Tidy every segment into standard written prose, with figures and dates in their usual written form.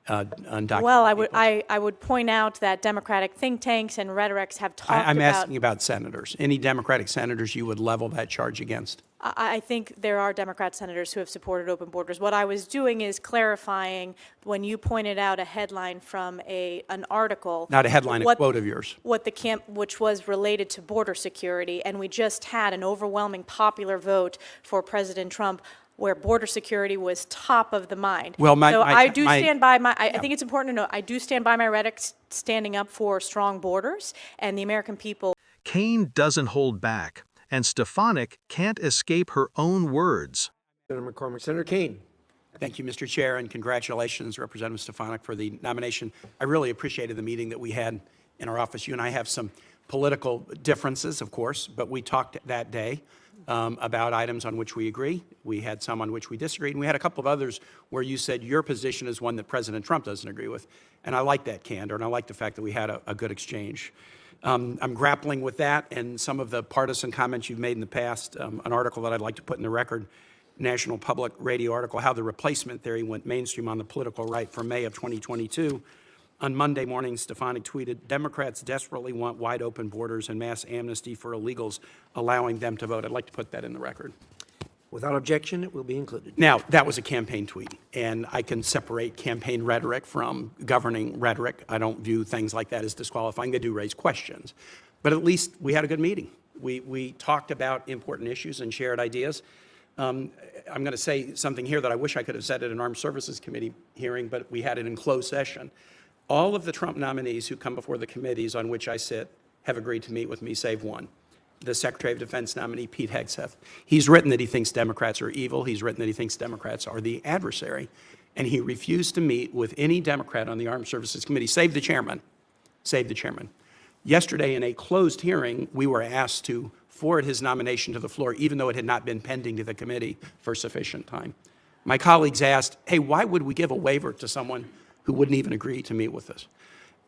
undocumented Well, people. I would point out that Democratic think tanks and rhetorics have talked about... I'm asking about senators. Any Democratic senators you would level that charge against? I think there are Democrat senators who have supported open borders. What I was doing is clarifying when you pointed out a headline from an article. Not a headline, a quote of yours. Which was related to border security, and we just had an overwhelming popular vote for President Trump where border security was top of the mind. Well, I think it's important to note, I do stand by my rhetoric standing up for strong borders and the American people. Kaine doesn't hold back, and Stefanik can't escape her own words. Senator McCormick. Senator Kaine. Thank you, Mr. Chair, and congratulations, Representative Stefanik, for the nomination. I really appreciated the meeting that we had in our office. You and I have some political differences, of course, but we talked that day about items on which we agree. We had some on which we disagreed, and we had a couple of others where you said your position is one that President Trump doesn't agree with. And I like that candor, and I like the fact that we had a good exchange. I'm grappling with that and some of the partisan comments you've made in the past. An article that I'd like to put in the record, National Public Radio article, How the Replacement Theory Went Mainstream on the Political Right, from May of 2022. On Monday morning, Stefanik tweeted, Democrats desperately want wide open borders and mass amnesty for illegals, allowing them to vote. I'd like to put that in the record. Without objection, it will be included. Now, that was a campaign tweet, and I can separate campaign rhetoric from governing rhetoric. I don't view things like that as disqualifying. They do raise questions. But at least we had a good meeting. We talked about important issues and shared ideas. I'm going to say something here that I wish I could have said at an Armed Services Committee hearing, but we had it in closed session. All of the Trump nominees who come before the committees on which I sit have agreed to meet with me, save one, the Secretary of Defense nominee, Pete Hegseth. He's written that he thinks Democrats are evil. He's written that he thinks Democrats are the adversary. And he refused to meet with any Democrat on the Armed Services Committee, save the chairman. Save the chairman. Yesterday, in a closed hearing, we were asked to forward his nomination to the floor, even though it had not been pending to the committee for sufficient time. My colleagues asked, hey, why would we give a waiver to someone who wouldn't even agree to meet with us?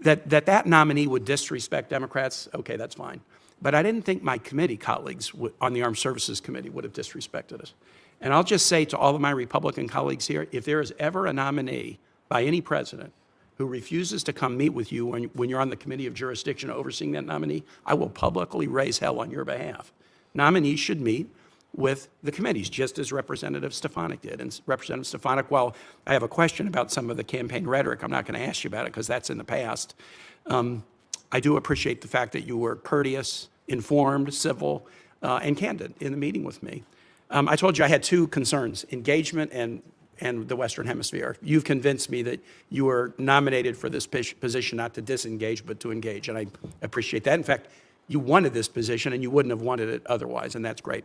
That nominee would disrespect Democrats, okay, that's fine. But I didn't think my committee colleagues on the Armed Services Committee would have disrespected us. And I'll just say to all of my Republican colleagues here, if there is ever a nominee by any president who refuses to come meet with you when you're on the committee of jurisdiction overseeing that nominee, I will publicly raise hell on your behalf. Nominees should meet with the committees, just as Representative Stefanik did. And Representative Stefanik, while I have a question about some of the campaign rhetoric, I'm not going to ask you about it because that's in the past. I do appreciate the fact that you were courteous, informed, civil, and candid in the meeting with me. I told you I had two concerns, engagement and the Western Hemisphere. You've convinced me that you were nominated for this position not to disengage, but to engage, and I appreciate that. In fact, you wanted this position, and you wouldn't have wanted it otherwise, and that's great.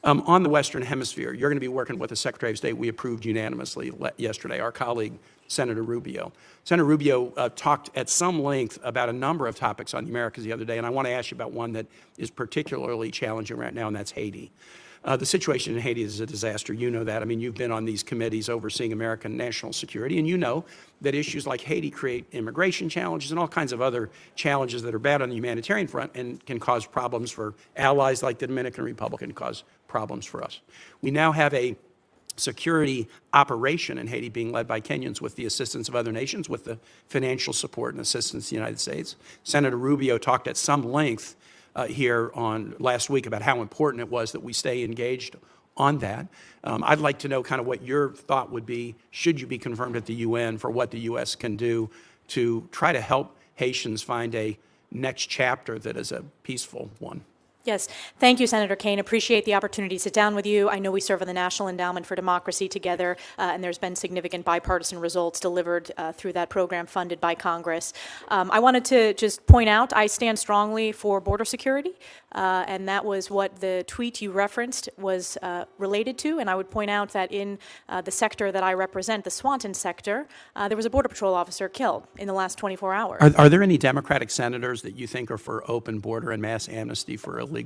On the Western Hemisphere, you're going to be working with the Secretary of State we approved unanimously yesterday, our colleague, Senator Rubio. Senator Rubio talked at some length about a number of topics on the Americas the other day, and I want to ask you about one that is particularly challenging right now, and that's Haiti. The situation in Haiti is a disaster. You know that. I mean, you've been on these committees overseeing American national security, and you know that issues like Haiti create immigration challenges and all kinds of other challenges that are bad on the humanitarian front and can cause problems for allies like the Dominican Republic and cause problems for us. We now have a security operation in Haiti being led by Kenyans with the assistance of other nations, with the financial support and assistance of the United States. Senator Rubio talked at some length here on last week about how important it was that we stay engaged on that. I'd like to know kind of what your thought would be, should you be confirmed at the UN, for what the U.S. can do to try to help Haitians find a next chapter that is a peaceful one. Yes, thank you, Senator Kaine. Appreciate the opportunity to sit down with you. I know we serve on the National Endowment for Democracy together, and there's been significant bipartisan results delivered through that program funded by Congress. I wanted to just point out, I stand strongly for border security, and that was what the tweet you referenced was related to. And I would point out that in the sector that I represent, the Swanton sector, there was a Border Patrol officer killed in the last 24 hours. Are there any Democratic senators that you think are for open border and mass amnesty for illegal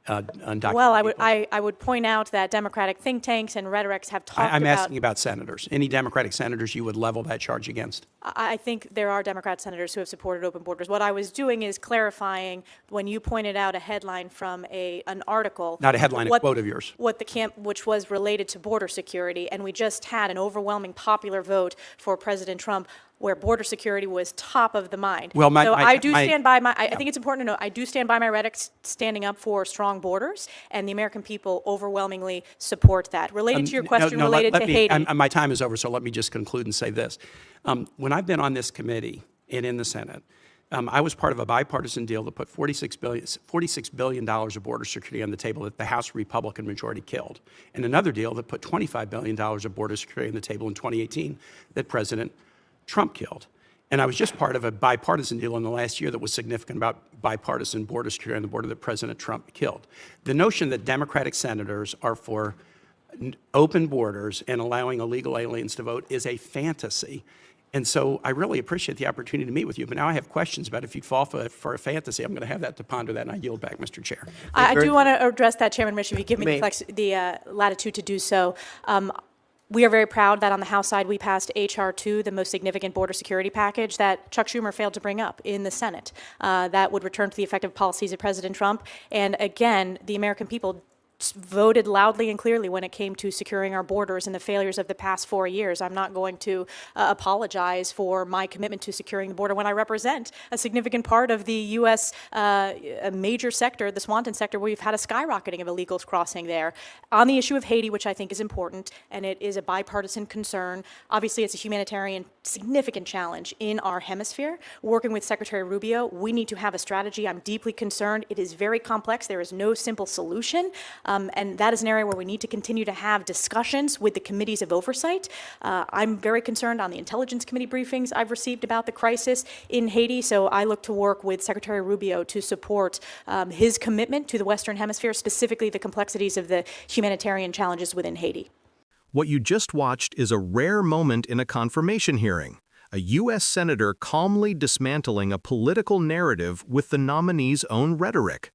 undocumented Well, people? I would point out that Democratic think tanks and rhetorics have talked about... I'm asking about senators. Any Democratic senators you would level that charge against? I think there are Democrat senators who have supported open borders. What I was doing is clarifying when you pointed out a headline from an article... Not a headline, a quote of yours. Which was related to border security, and we just had an overwhelming popular vote for President Trump where border security was top of the mind. Well, so I do stand by my, I think it's important to note, I do stand by my rhetoric standing up for strong borders, and the American people overwhelmingly support that. Related to your question related to Haiti. My time is over, so let me just conclude and say this. When I've been on this committee and in the Senate, I was part of a bipartisan deal that put $46 billion of border security on the table that the House Republican majority killed, and another deal that put $25 billion of border security on the table in 2018 that President Trump killed. And I was just part of a bipartisan deal in the last year that was significant about bipartisan border security on the border that President Trump killed. The notion that Democratic senators are for open borders and allowing illegal aliens to vote is a fantasy. And so I really appreciate the opportunity to meet with you. But now I have questions about if you'd fall for a fantasy. I'm going to have that to ponder that, and I yield back, Mr. Chair. I do want to address that, Chairman Mitchell, if you give me the latitude to do so. We are very proud that on the House side we passed H.R. 2, the most significant border security package that Chuck Schumer failed to bring up in the Senate. That would return to the effective policies of President Trump. And again, the American people voted loudly and clearly when it came to securing our borders and the failures of the past 4 years. I'm not going to apologize for my commitment to securing the border when I represent a significant part of the U.S. A major sector, the Swanton sector, where we've had a skyrocketing of illegals crossing there. On the issue of Haiti, which I think is important, and it is a bipartisan concern, obviously it's a humanitarian significant challenge in our hemisphere. Working with Secretary Rubio, we need to have a strategy. I'm deeply concerned. It is very complex. There is no simple solution. And that is an area where we need to continue to have discussions with the committees of oversight. I'm very concerned on the Intelligence Committee briefings I've received about the crisis in Haiti, so I look to work with Secretary Rubio to support his commitment to the Western Hemisphere, specifically the complexities of the humanitarian challenges within Haiti. What you just watched is a rare moment in a confirmation hearing. A U.S. Senator calmly dismantling a political narrative with the nominee's own rhetoric.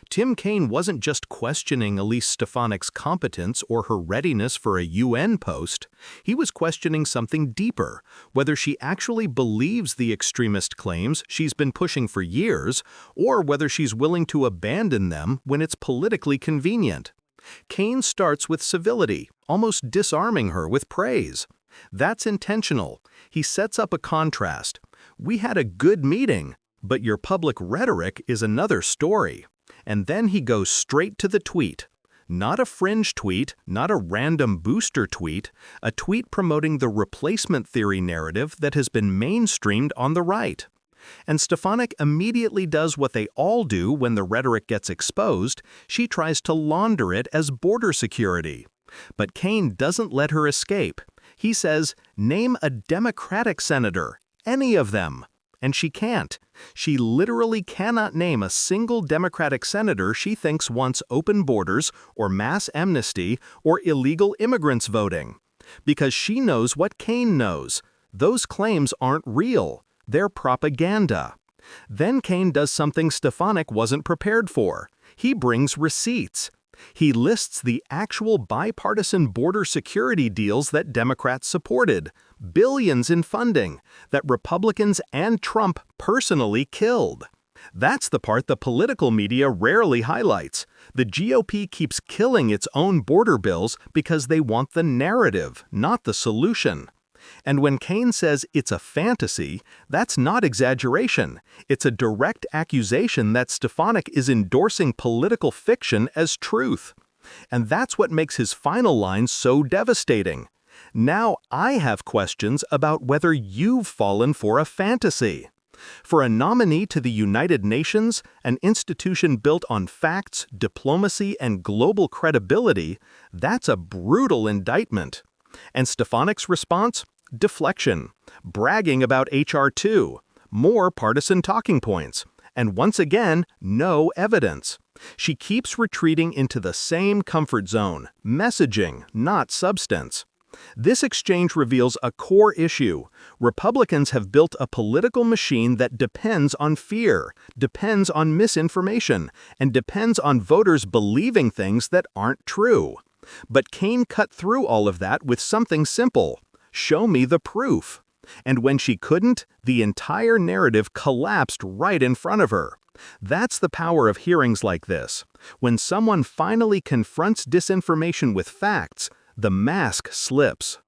Tim Kaine wasn't just questioning Elise Stefanik's competence or her readiness for a UN post. He was questioning something deeper, whether she actually believes the extremist claims she's been pushing for years, or whether she's willing to abandon them when it's politically convenient. Kaine starts with civility, almost disarming her with praise. That's intentional. He sets up a contrast. We had a good meeting, but your public rhetoric is another story. And then he goes straight to the tweet. Not a fringe tweet, not a random booster tweet, a tweet promoting the replacement theory narrative that has been mainstreamed on the right. And Stefanik immediately does what they all do when the rhetoric gets exposed. She tries to launder it as border security. But Kaine doesn't let her escape. He says, name a Democratic senator, any of them. And she can't. She literally cannot name a single Democratic senator she thinks wants open borders or mass amnesty or illegal immigrants voting. Because she knows what Kaine knows. Those claims aren't real. They're propaganda. Then Kaine does something Stefanik wasn't prepared for. He brings receipts. He lists the actual bipartisan border security deals that Democrats supported, billions in funding, that Republicans and Trump personally killed. That's the part the political media rarely highlights. The GOP keeps killing its own border bills because they want the narrative, not the solution. And when Kaine says it's a fantasy, that's not exaggeration. It's a direct accusation that Stefanik is endorsing political fiction as truth. And that's what makes his final line so devastating. Now I have questions about whether you've fallen for a fantasy. For a nominee to the United Nations, an institution built on facts, diplomacy, and global credibility, that's a brutal indictment. And Stefanik's response? Deflection, bragging about H.R. 2, more partisan talking points, and once again, no evidence. She keeps retreating into the same comfort zone, messaging, not substance. This exchange reveals a core issue. Republicans have built a political machine that depends on fear, depends on misinformation, and depends on voters believing things that aren't true. But Kaine cut through all of that with something simple. Show me the proof. And when she couldn't, the entire narrative collapsed right in front of her. That's the power of hearings like this. When someone finally confronts disinformation with facts, the mask slips.